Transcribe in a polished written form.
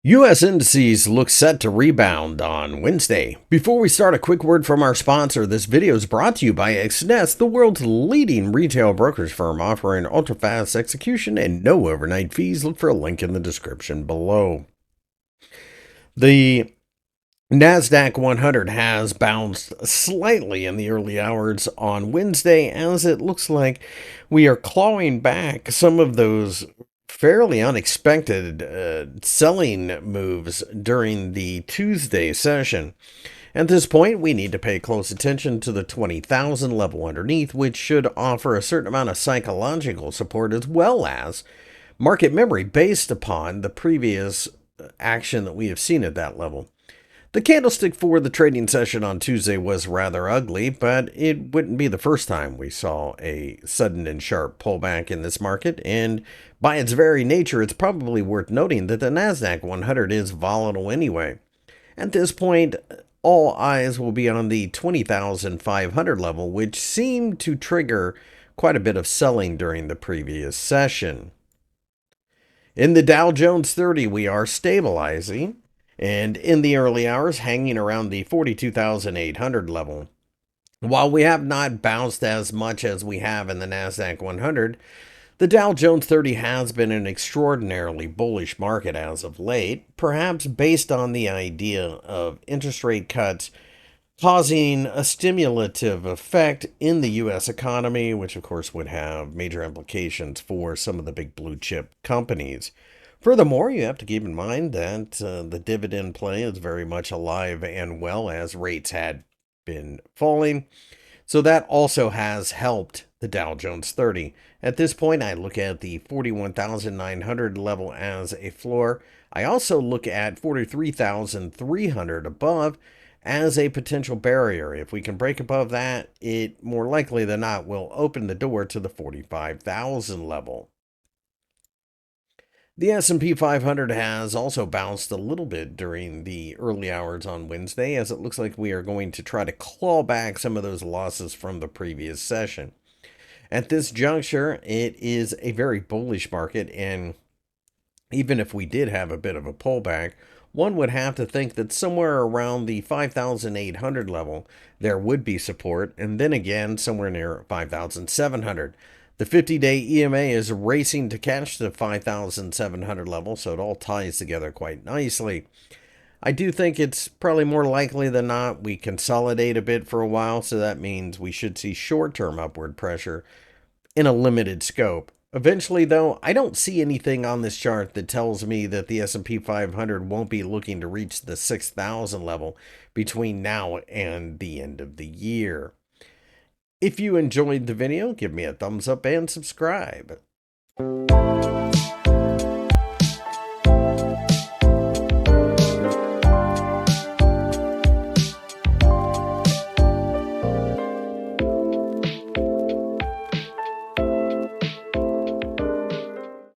US Indices look set to rebound on Wednesday. Before we start, a quick word from our sponsor. This video is brought to you by XNest, the world's leading retail brokerage firm offering ultra-fast execution and no overnight fees. Look for a link in the description below. The NASDAQ 100 has bounced slightly in the early hours on Wednesday as it looks like we are clawing back some of those fairly unexpected selling moves during the Tuesday session. At this point, we need to pay close attention to the 20,000 level underneath, which should offer a certain amount of psychological support as well as market memory based upon the previous action that we have seen at that level. The candlestick for the trading session on Tuesday was rather ugly, but it wouldn't be the first time we saw a sudden and sharp pullback in this market, and by its very nature, it's probably worth noting that the NASDAQ 100 is volatile anyway. At this point, all eyes will be on the 20,500 level, which seemed to trigger quite a bit of selling during the previous session. In the Dow Jones 30, we are stabilizing, and in the early hours, hanging around the 42,800 level. While we have not bounced as much as we have in the NASDAQ 100, the Dow Jones 30 has been an extraordinarily bullish market as of late, perhaps based on the idea of interest rate cuts causing a stimulative effect in the U.S. economy, which of course would have major implications for some of the big blue chip companies. Furthermore, you have to keep in mind that the dividend play is very much alive and well as rates had been falling. So that also has helped the Dow Jones 30. At this point, I look at the 41,900 level as a floor. I also look at 43,300 above as a potential barrier. If we can break above that, it more likely than not will open the door to the 45,000 level. The S&P 500 has also bounced a little bit during the early hours on Wednesday, as it looks like we are going to try to claw back some of those losses from the previous session. At this juncture, it is a very bullish market, and even if we did have a bit of a pullback, one would have to think that somewhere around the 5,800 level, there would be support, and then again, somewhere near 5,700. The 50-day EMA is racing to catch the 5,700 level, so it all ties together quite nicely. I do think it's probably more likely than not we consolidate a bit for a while, so that means we should see short-term upward pressure in a limited scope. Eventually, though, I don't see anything on this chart that tells me that the S&P 500 won't be looking to reach the 6,000 level between now and the end of the year. If you enjoyed the video, give me a thumbs up and subscribe.